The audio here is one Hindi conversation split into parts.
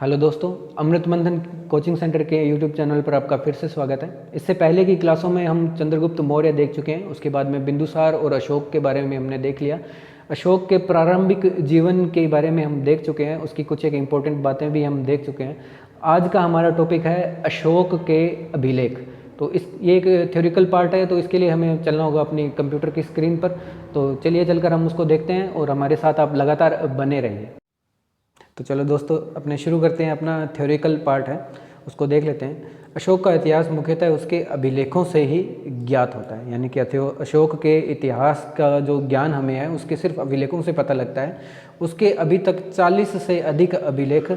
हेलो दोस्तों, अमृत मंथन कोचिंग सेंटर के यूट्यूब चैनल पर आपका फिर से स्वागत है। इससे पहले की क्लासों में हम चंद्रगुप्त मौर्य देख चुके हैं। उसके बाद में बिंदुसार और अशोक के बारे में हमने देख लिया। अशोक के प्रारंभिक जीवन के बारे में हम देख चुके हैं, उसकी कुछ एक इम्पोर्टेंट बातें भी हम देख चुके हैं। आज का हमारा टॉपिक है अशोक के अभिलेख। तो ये एक थ्योरिकल पार्ट है, तो इसके लिए हमें चलना होगा अपनी कंप्यूटर की स्क्रीन पर। तो चलिए चलकर हम उसको देखते हैं और हमारे साथ आप लगातार बने रहिए। तो चलो दोस्तों, अपने शुरू करते हैं। अपना थ्योरिकल पार्ट है, उसको देख लेते हैं। अशोक का इतिहास मुख्यतः उसके अभिलेखों से ही ज्ञात होता है, यानी कि अशोक के इतिहास का जो ज्ञान हमें है उसके सिर्फ अभिलेखों से पता लगता है। उसके अभी तक 40 से अधिक अभिलेख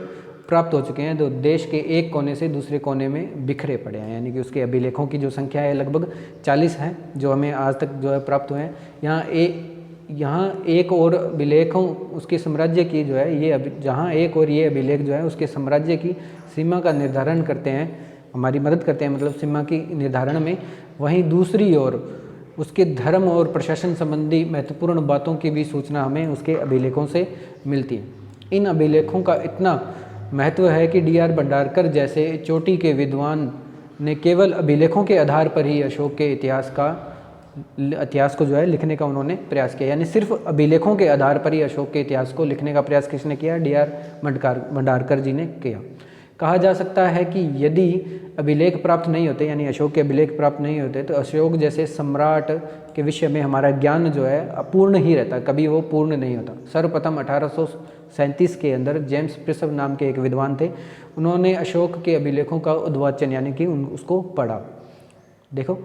प्राप्त हो चुके हैं, जो देश के एक कोने से दूसरे कोने में बिखरे पड़े हैं। यानी कि उसके अभिलेखों की जो संख्या है लगभग 40 है, जो हमें आज तक जो है प्राप्त हुए हैं। यहाँ एक और अभिलेखों उसके साम्राज्य की जो है जहाँ एक और ये अभिलेख जो है उसके साम्राज्य की सीमा का निर्धारण करते हैं, हमारी मदद करते हैं, मतलब सीमा की निर्धारण में। वहीं दूसरी ओर उसके धर्म और प्रशासन संबंधी महत्वपूर्ण बातों की भी सूचना हमें उसके अभिलेखों से मिलती है। इन अभिलेखों का इतना महत्व है कि डी.आर. भंडारकर जैसे चोटी के विद्वान ने केवल अभिलेखों के आधार पर ही अशोक के इतिहास को जो है लिखने का उन्होंने प्रयास किया। यानी सिर्फ अभिलेखों के आधार पर ही अशोक के इतिहास को लिखने का प्रयास किसने किया? डी.आर. भंडारकर जी ने किया। कहा जा सकता है कि यदि अभिलेख प्राप्त नहीं होते, यानी अशोक के अभिलेख प्राप्त नहीं होते, तो अशोक जैसे सम्राट के विषय में हमारा ज्ञान जो है अपूर्ण ही रहता, कभी वो पूर्ण नहीं होता। सर्वप्रथम 1837 के अंदर जेम्स प्रिसव नाम के एक विद्वान थे, उन्होंने अशोक के अभिलेखों का उद्वाचन यानी कि उसको पढ़ा। देखो,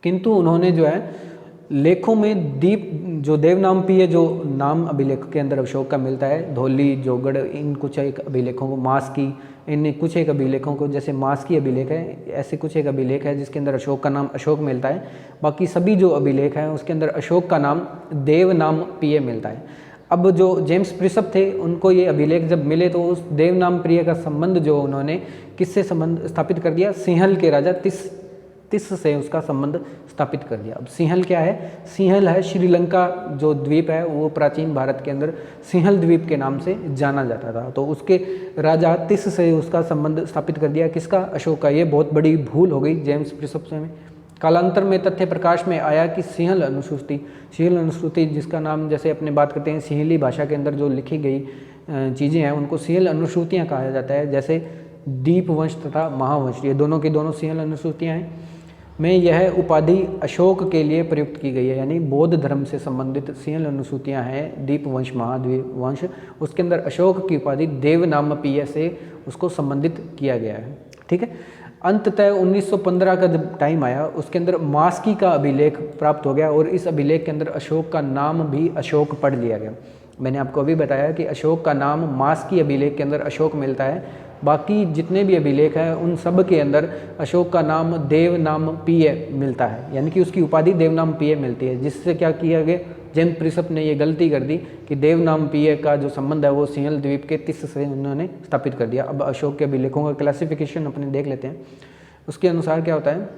किंतु उन्होंने जो है लेखों में देवनामपीय जो नाम अभिलेख के अंदर अशोक का मिलता है, धौली, जोगड़, इन कुछ एक अभिलेखों को, मास्की, इन कुछ एक अभिलेखों को, जैसे मास्की अभिलेख है, ऐसे कुछ एक अभिलेख है जिसके अंदर अशोक का नाम अशोक मिलता है। बाकी सभी जो अभिलेख हैं उसके अंदर अशोक का नाम देवनामप्रिय मिलता है। अब जो जेम्स प्रिसप थे, उनको ये अभिलेख जब मिले तो उस देवनामप्रिय का संबंध जो उन्होंने किससे संबंध स्थापित कर दिया? सिंहल के राजा तिस से उसका संबंध स्थापित कर दिया। अब सिंहल क्या है? सिंहल है श्रीलंका जो द्वीप है, वो प्राचीन भारत के अंदर सिंहल द्वीप के नाम से जाना जाता था। तो उसके राजा तिस से उसका संबंध स्थापित कर दिया। किसका? अशोक का। ये बहुत बड़ी भूल हो गई जेम्स प्रिसप से में। कालांतर में तथ्य प्रकाश में आया कि सिंहल अनुश्रुति जिसका नाम, जैसे अपने बात करते हैं सिंहली भाषा के अंदर जो लिखी गई चीज़ें हैं उनको सिंहल अनुश्रुतियाँ कहा जाता है। जैसे दीप वंश तथा महावंश, ये दोनों की दोनों सिंहल अनुश्रुतियाँ हैं। में यह उपाधि अशोक के लिए प्रयुक्त की गई है, यानी बौद्ध धर्म से संबंधित सिंहल अनुसूतियाँ हैं, दीप वंश, महाद्वीप वंश, उसके अंदर अशोक की उपाधि देवनामप्रिय से उसको संबंधित किया गया है। ठीक है। अंततः 1915 का जब टाइम आया, उसके अंदर मास्की का अभिलेख प्राप्त हो गया और इस अभिलेख के अंदर अशोक का नाम भी अशोक पढ़ लिया गया। मैंने आपको अभी बताया कि अशोक का नाम मास्की अभिलेख के अंदर अशोक मिलता है। बाकी जितने भी अभिलेख हैं उन सब के अंदर अशोक का नाम देवनामप्रिय मिलता है, यानी कि उसकी उपाधि देवनामप्रिय मिलती है। जिससे क्या किया गया? जेम्स प्रिसप ने ये गलती कर दी कि देवनामप्रिय का जो संबंध है वो सिंहल द्वीप के तिस से उन्होंने स्थापित कर दिया। अब अशोक के अभिलेखों का क्लासिफिकेशन अपने देख लेते हैं। उसके अनुसार क्या होता है?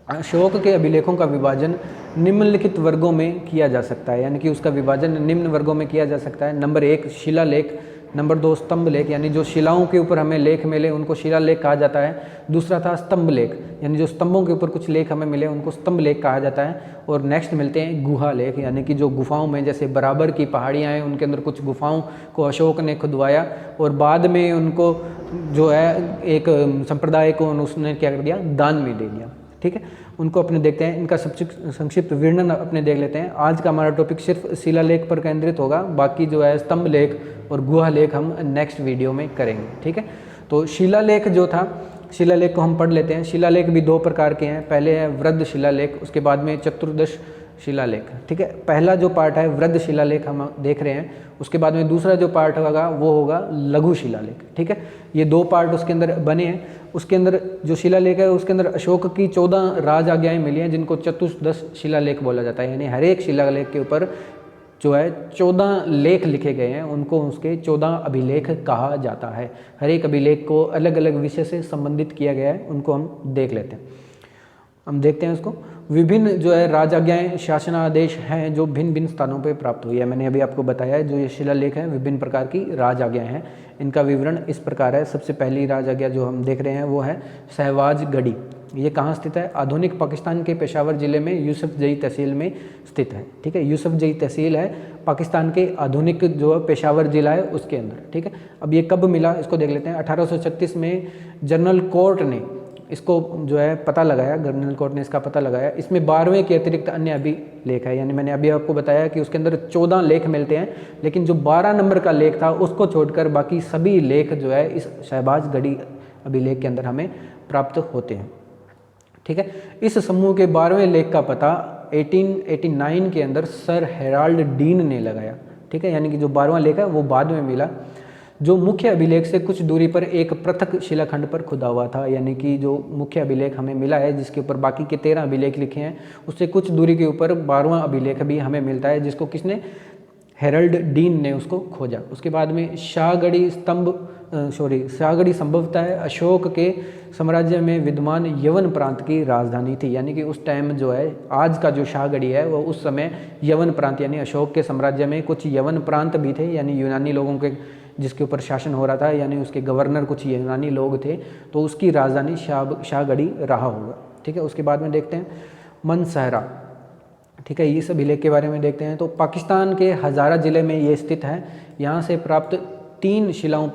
अशोक के अभिलेखों का विभाजन निम्नलिखित वर्गों में किया जा सकता है, यानी कि उसका विभाजन निम्न वर्गों में किया जा सकता है। नंबर 1 शिलालेख, नंबर 2 स्तंभ लेख, यानी जो शिलाओं के ऊपर हमें लेख मिले उनको शिलालेख कहा जाता है। दूसरा था स्तंभ लेख, यानी जो स्तंभों के ऊपर कुछ लेख हमें मिले उनको स्तंभ लेख कहा जाता है। और नेक्स्ट मिलते हैं गुहा लेख, यानी कि जो गुफाओं में, जैसे बराबर की पहाड़ियाँ हैं उनके अंदर कुछ गुफाओं को अशोक ने खुदवाया और बाद में उनको जो है एक संप्रदाय को उसने क्या कर दिया? दान में दे दिया। ठीक है, उनको अपने देखते हैं, इनका संक्षिप्त वर्णन अपने देख लेते हैं। आज का हमारा टॉपिक सिर्फ शिलालेख पर केंद्रित होगा, बाकी जो है स्तंभ लेख और गुहा लेख हम नेक्स्ट वीडियो में करेंगे। ठीक है, तो शिलालेख जो था, शिलालेख को हम पढ़ लेते हैं। शिलालेख भी 2 प्रकार के हैं। पहले है वृद्ध शिलालेख, उसके बाद में चतुर्दश शिलालेख। ठीक है, पहला जो पार्ट है वृद्ध शिलालेख हम देख रहे हैं, उसके बाद में दूसरा जो पार्ट होगा वो होगा लघु शिलालेख। ठीक है, ये 2 पार्ट उसके अंदर बने हैं। उसके अंदर जो शिलालेख है उसके अंदर अशोक की 14 राज आज्ञाएँ मिली हैं, जिनको चतुर्दश शिलालेख बोला जाता है। यानी हर एक शिलालेख के ऊपर जो है 14 लेख लिखे गए हैं, उनको उसके 14 अभिलेख कहा जाता है। हर एक अभिलेख को अलग अलग विषय से संबंधित किया गया है, उनको हम देख लेते हैं। हम देखते हैं उसको। विभिन्न जो है राजाज्ञाएँ शासनादेश हैं जो भिन्न भिन्न स्थानों पे प्राप्त हुई है। मैंने अभी आपको बताया है जो ये शिलालेख हैं विभिन्न प्रकार की राजाज्ञाएँ हैं। इनका विवरण इस प्रकार है। सबसे पहली राजाज्ञा जो हम देख रहे हैं वो है शहबाजगढ़ी। ये कहाँ स्थित है? आधुनिक पाकिस्तान के पेशावर ज़िले में यूसुफजई तहसील में स्थित है। ठीक है, यूसुफजई तहसील है पाकिस्तान के आधुनिक जो पेशावर ज़िला है उसके अंदर। ठीक है, अब ये कब मिला इसको देख लेते हैं। 1836 में जनरल कोर्ट ने इसको जो है पता लगाया, जनरल कोर्ट ने इसका पता लगाया। इसमें 12वें के अतिरिक्त अन्य अभिलेख है, यानी मैंने अभी आपको बताया कि उसके अंदर 14 लेख मिलते हैं, लेकिन जो 12 नंबर का लेख था उसको छोड़कर बाकी सभी लेख जो है इस शहबाजगढ़ी अभिलेख के अंदर हमें प्राप्त होते हैं। ठीक है, इस समूह के 12वें लेख का पता 1889 के अंदर सर हेराल्ड डीन ने लगाया। ठीक है, यानी कि जो 12वां लेख है वो बाद में मिला, जो मुख्य अभिलेख से कुछ दूरी पर एक पृथक शिलाखंड पर खुदा हुआ था। यानी कि जो मुख्य अभिलेख हमें मिला है जिसके ऊपर बाकी के 13 अभिलेख लिखे हैं, उससे कुछ दूरी के ऊपर 12वां अभिलेख भी हमें मिलता है, जिसको किसने? हेरल्ड डीन ने उसको खोजा। उसके बाद में शाहगढ़ी संभवतः अशोक के साम्राज्य में विद्यमान यवन प्रांत की राजधानी थी। यानी कि उस टाइम जो है आज का जो शाहगढ़ी है वो उस समय यवन प्रांत यानी अशोक के साम्राज्य में कुछ यवन प्रांत भी थे, यानी यूनानी लोगों के जिसके ऊपर शासन हो रहा था, यानी उसके गवर्नर कुछ यूनानी लोग थे, तो उसकी राजधानी शाहगढ़ी रहा होगा। ठीक है, उसके बाद में देखते हैं मनसहरा। ठीक है, इस अभिलेख के बारे में देखते हैं। तो पाकिस्तान के हज़ारा ज़िले में ये स्थित है। यहाँ से प्राप्त 3 शिलाओं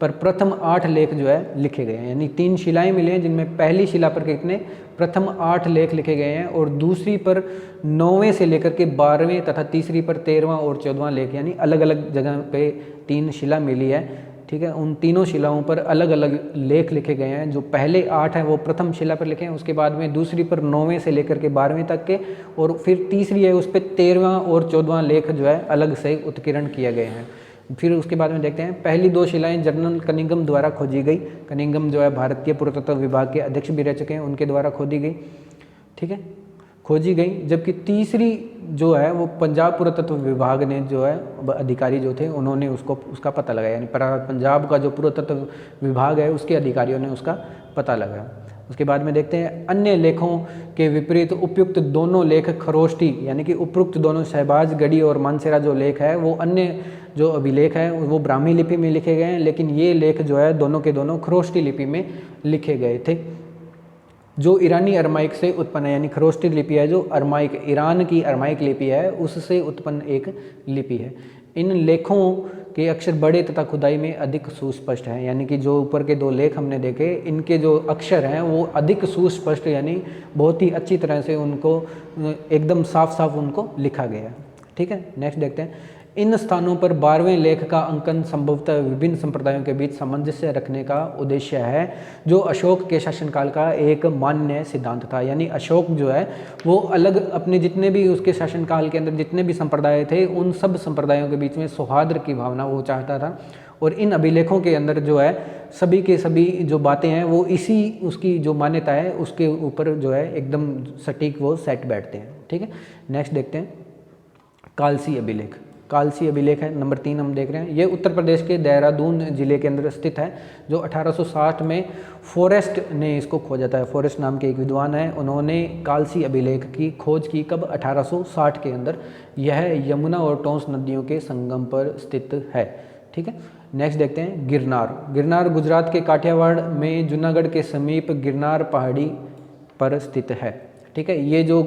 पर प्रथम 8 लेख जो है लिखे गए हैं, यानी 3 शिलाएं मिली हैं जिनमें पहली शिला पर कितने? प्रथम 8 लेख लिखे गए हैं, और दूसरी पर 9वें से लेकर के 12वें तथा तीसरी पर 13वां और 14वां लेख, यानी अलग अलग जगह पे 3 शिला मिली है। ठीक है, उन तीनों शिलाओं पर अलग अलग लेख लिखे गए हैं। जो पहले 8 हैं वो प्रथम शिला पर लिखे हैं, उसके बाद में दूसरी पर 9वें से लेकर के 12वें तक के, और फिर तीसरी है उस पर 13वां और 14वां लेख जो है अलग से उत्कीर्ण किए गए हैं। फिर उसके बाद में देखते हैं पहली 2 शिलाएं जनरल कनिंघम द्वारा खोजी गई। कनिंघम जो है भारतीय पुरातत्व विभाग के अध्यक्ष भी रह चुके हैं, उनके द्वारा खोदी गई। ठीक है, खोजी गई। जबकि तीसरी जो है वो पंजाब पुरातत्व विभाग ने जो है अधिकारी जो थे उन्होंने उसका पता लगाया, यानी पंजाब का जो पुरातत्व विभाग है उसके अधिकारियों ने उसका पता लगाया। उसके बाद में देखते हैं अन्य लेखों के विपरीत उपयुक्त दोनों लेख खरोष्टी, यानी कि उपयुक्त दोनों शहबाजगढ़ी और मानसेरा जो लेख है वो अन्य जो अभिलेख है वो ब्राह्मी लिपि में लिखे गए हैं, लेकिन ये लेख जो है दोनों के दोनों खरोष्टी लिपि में लिखे गए थे, जो ईरानी अरमाइक से उत्पन्न है। यानी खरोष्टी लिपि है जो अरमाइक, ईरान की अरमाइक लिपि है उससे उत्पन्न एक लिपि है। इन लेखों के अक्षर बड़े तथा खुदाई में अधिक सुस्पष्ट हैं, यानी कि जो ऊपर के 2 लेख हमने देखे इनके जो अक्षर हैं वो अधिक सुस्पष्ट, यानी बहुत ही अच्छी तरह से उनको एकदम साफ साफ उनको लिखा गया है। ठीक है, नेक्स्ट देखते हैं। इन स्थानों पर 12वें लेख का अंकन संभवतः विभिन्न संप्रदायों के बीच सामंजस्य रखने का उद्देश्य है, जो अशोक के शासनकाल का एक मान्य सिद्धांत था। यानी अशोक जो है वो अलग अपने जितने भी उसके शासनकाल के अंदर जितने भी संप्रदाय थे उन सब संप्रदायों के बीच में सौहार्द की भावना वो चाहता था, और इन अभिलेखों के अंदर जो है सभी के सभी जो बातें हैं वो इसी उसकी जो मान्यता है उसके ऊपर जो है एकदम सटीक वो सेट बैठते हैं। ठीक है, नेक्स्ट देखते हैं कालसी अभिलेख। कालसी अभिलेख है नंबर 3 हम देख रहे हैं। ये उत्तर प्रदेश के देहरादून जिले के अंदर स्थित है, जो 1860 में फॉरेस्ट ने इसको खोजा था। फॉरेस्ट नाम के एक विद्वान है, उन्होंने कालसी अभिलेख की खोज की कब? 1860 के अंदर। यह यमुना और टोंस नदियों के संगम पर स्थित है। ठीक है, नेक्स्ट देखते हैं गिरनार। गिरनार गुजरात के काठियावाड़ में जूनागढ़ के समीप गिरनार पहाड़ी पर स्थित है। ठीक है, ये जो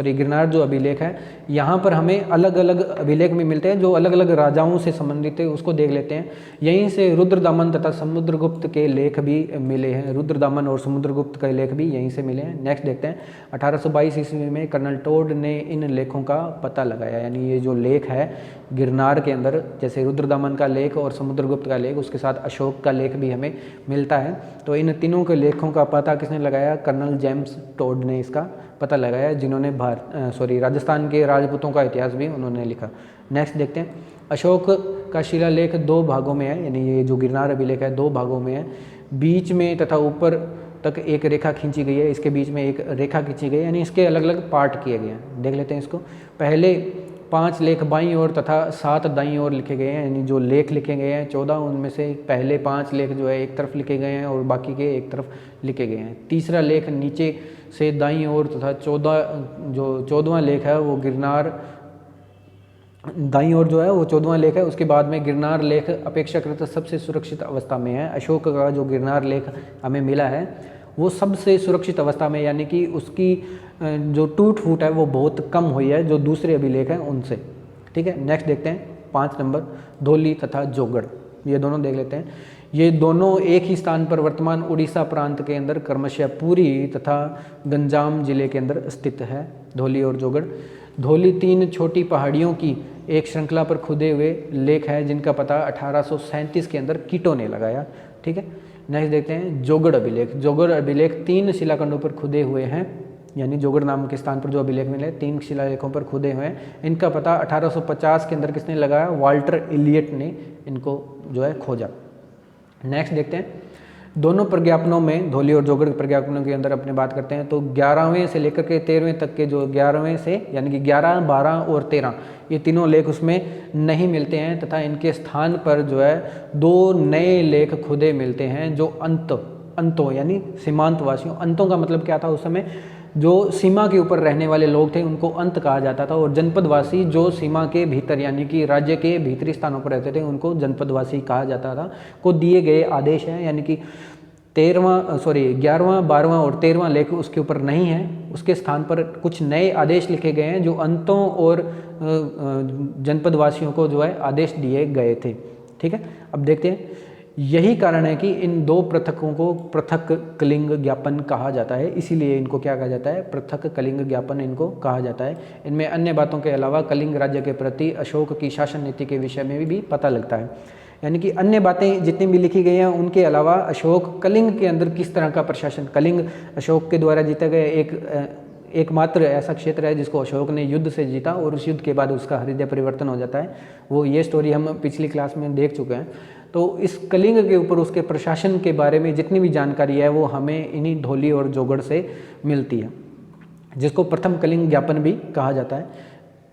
गिरनार जो अभिलेख है यहाँ पर हमें अलग अलग अभिलेख में मिलते हैं जो अलग अलग राजाओं से संबंधित है, उसको देख लेते हैं। यहीं से रुद्रदामन तथा समुद्रगुप्त के लेख भी मिले हैं, रुद्रदामन और समुद्रगुप्त के लेख भी यहीं से मिले हैं। नेक्स्ट देखते हैं 1822 ईस्वी में कर्नल टोड ने इन लेखों का पता लगाया, यानी ये जो लेख है गिरनार के अंदर, जैसे रुद्रदामन का लेख और समुद्रगुप्त का लेख, उसके साथ अशोक का लेख भी हमें मिलता है। तो इन तीनों के लेखों का पता किसने लगाया? कर्नल जेम्स टोड ने इसका पता लगाया, जिन्होंने राजस्थान के राजपूतों का इतिहास भी उन्होंने लिखा। नेक्स्ट देखते हैं अशोक का शिलालेख 2 भागों में है, यानी ये जो गिरनार अभिलेख है 2 भागों में है। बीच में तथा ऊपर तक एक रेखा खींची गई है, इसके बीच में एक रेखा खींची गई है, यानी इसके अलग अलग पार्ट किए गए हैं। देख लेते हैं इसको। पहले 5 लेख बाईं ओर तथा 7 दाईं ओर लिखे गए हैं, यानी जो लेख लिखे गए हैं 14, उनमें से पहले 5 लेख जो है एक तरफ लिखे गए हैं और बाकी के एक तरफ लिखे गए हैं। तीसरा लेख नीचे से दाईं ओर तथा 14वां लेख है वो गिरनार, दाईं ओर जो है वो 14वां लेख है। उसके बाद में गिरनार लेख अपेक्षाकृत सबसे सुरक्षित अवस्था में है। अशोक का जो गिरनार लेख हमें मिला है वो सबसे सुरक्षित अवस्था में, यानी कि उसकी जो टूट फूट है वो बहुत कम हुई है जो दूसरे अभिलेख हैं उनसे। ठीक है, नेक्स्ट देखते हैं 5 नंबर धौली तथा जोगड़, ये दोनों देख लेते हैं। ये दोनों एक ही स्थान पर वर्तमान उड़ीसा प्रांत के अंदर क्रमशः पुरी तथा गंजाम जिले के अंदर स्थित है, धौली और जोगड़। धौली 3 छोटी पहाड़ियों की एक श्रृंखला पर खुदे हुए लेख है जिनका पता 1837 के अंदर कीटों ने लगाया। ठीक है, नेक्स्ट देखते हैं जोगड़ अभिलेख। जोगड़ अभिलेख 3 शिलाखंडों पर खुदे हुए हैं, यानी जोगड़ नाम के स्थान पर जो अभिलेख मिले 3 शिलालेखों पर खुदे हुए हैं। इनका पता 1850 के अंदर किसने लगाया? वाल्टर इलियट ने इनको जो है खोजा। नेक्स्ट देखते हैं दोनों प्रज्ञापनों में, धौली और जोगड़ प्रज्ञापनों के अंदर अपने बात करते हैं तो 11वें से लेकर के 13वें तक के जो 11वें से यानी कि 11, 12 और 13 ये तीनों लेख उसमें नहीं मिलते हैं तथा इनके स्थान पर जो है 2 नए लेख खुदे मिलते हैं जो अंतों यानी सीमांत वासियों, अंतों का मतलब क्या था उस समय? जो सीमा के ऊपर रहने वाले लोग थे उनको अंत कहा जाता था, और जनपदवासी जो सीमा के भीतर यानी कि राज्य के भीतरी स्थानों पर रहते थे उनको जनपदवासी कहा जाता था, को दिए गए आदेश हैं। यानी कि 11वां, 12वां और 13वां लेख उसके ऊपर नहीं है, उसके स्थान पर कुछ नए आदेश लिखे गए हैं जो अंतों और जनपदवासियों को जो है आदेश दिए गए थे। ठीक है, अब देखते हैं यही कारण है कि इन 2 पृथकों को पृथक कलिंग ज्ञापन कहा जाता है, इसीलिए इनको क्या कहा जाता है? पृथक कलिंग ज्ञापन इनको कहा जाता है। इनमें अन्य बातों के अलावा कलिंग राज्य के प्रति अशोक की शासन नीति के विषय में भी पता लगता है, यानी कि अन्य बातें जितनी भी लिखी गई हैं उनके अलावा अशोक कलिंग के अंदर किस तरह का प्रशासन, कलिंग अशोक के द्वारा जीता गया एकमात्र ऐसा क्षेत्र है जिसको अशोक ने युद्ध से जीता और उस युद्ध के बाद उसका हृदय परिवर्तन हो जाता है। वो ये स्टोरी हम पिछली क्लास में देख चुके हैं। तो इस कलिंग के ऊपर उसके प्रशासन के बारे में जितनी भी जानकारी है वो हमें इन्हीं धौली और जोगड़ से मिलती है, जिसको प्रथम कलिंग ज्ञापन भी कहा जाता है।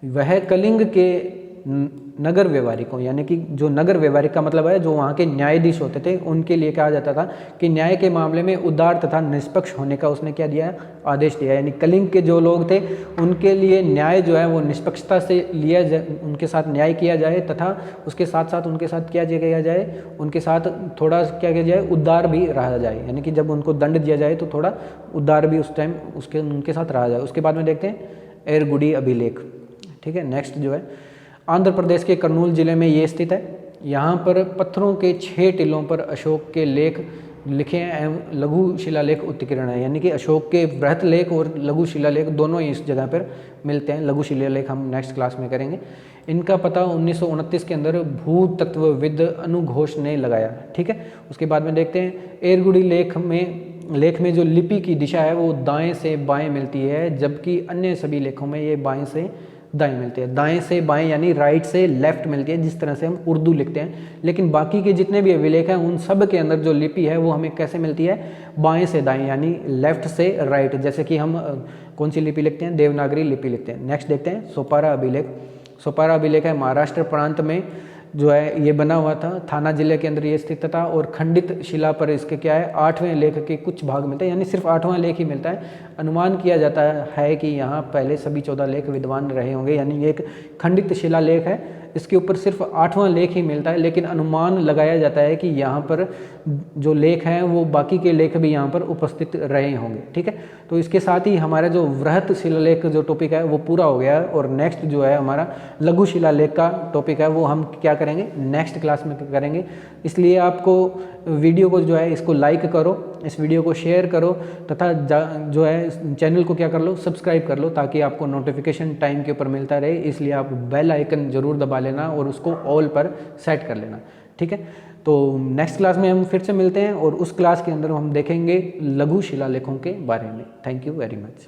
वह कलिंग के नगर व्यवहारिकों, यानी कि जो नगर व्यवहारिक का मतलब है जो वहाँ के न्यायाधीश होते थे, उनके लिए कहा जाता था कि न्याय के मामले में उदार तथा निष्पक्ष होने का उसने क्या दिया? आदेश दिया। यानी कलिंग के जो लोग थे उनके लिए न्याय जो है वो निष्पक्षता से लिया जाए, उनके साथ न्याय किया जाए तथा उसके साथ साथ उनके साथ क्या किया जाए? उनके साथ थोड़ा क्या किया जाए? उदार भी रहा जाए, यानी कि जब उनको दंड दिया जाए तो थोड़ा उदार भी उस टाइम उनके साथ रहा जाए। उसके बाद में देखते हैं एरगुडी अभिलेख। ठीक है, नेक्स्ट जो है आंध्र प्रदेश के कर्नूल जिले में ये स्थित है। यहाँ पर पत्थरों के 6 टीलों पर अशोक के लेख लिखे हैं एवं लघु शिलालेख उत्कीर्ण है, यानी कि अशोक के बृहत लेख और लघु शिलालेख दोनों ही इस जगह पर मिलते हैं। लघु शिलालेख हम नेक्स्ट क्लास में करेंगे। इनका पता 1929 के अंदर भूतत्वविद अनुघोष ने लगाया। ठीक है, उसके बाद में देखते हैं एरगुडी लेख में जो लिपि की दिशा है वो दाएं से बाएं मिलती है, जबकि अन्य सभी लेखों में ये बाएं से दाएं मिलती है। दाएं से बाएं यानी राइट से लेफ्ट मिलती है, जिस तरह से हम उर्दू लिखते हैं। लेकिन बाकी के जितने भी अभिलेख हैं उन सब के अंदर जो लिपि है वो हमें कैसे मिलती है? बाएं से दाएं यानी लेफ्ट से राइट। जैसे कि हम कौन सी लिपि लिखते हैं? देवनागरी लिपि लिखते हैं। नेक्स्ट देखते हैं सोपारा अभिलेख। सोपारा अभिलेख है महाराष्ट्र प्रांत में जो है ये बना हुआ था, थाना जिले के अंदर ये स्थित था और खंडित शिला पर इसके क्या है? 8वें लेख के कुछ भाग मिलते हैं, यानी सिर्फ 8वां लेख ही मिलता है। अनुमान किया जाता है कि यहाँ पहले सभी 14 लेख विद्वान रहे होंगे, यानी ये एक खंडित शिला लेख है, इसके ऊपर सिर्फ 8वां लेख ही मिलता है। लेकिन अनुमान लगाया जाता है कि यहाँ पर जो लेख हैं वो बाकी के लेख भी यहाँ पर उपस्थित रहे होंगे। ठीक है, तो इसके साथ ही हमारा जो वृहत शिलालेख जो टॉपिक है वो पूरा हो गया है। और नेक्स्ट जो है हमारा लघु शिलालेख का टॉपिक है वो हम क्या करेंगे? नेक्स्ट क्लास में करेंगे। इसलिए आपको वीडियो को जो है इसको लाइक करो, इस वीडियो को शेयर करो तथा जो है चैनल को क्या कर लो? सब्सक्राइब कर लो, ताकि आपको नोटिफिकेशन टाइम के ऊपर मिलता रहे। इसलिए आप बेल आइकन जरूर दबा लेना और उसको ऑल पर सेट कर लेना। ठीक है, तो नेक्स्ट क्लास में हम फिर से मिलते हैं और उस क्लास के अंदर हम देखेंगे लघु शिलालेखों के बारे में। Thank you very much.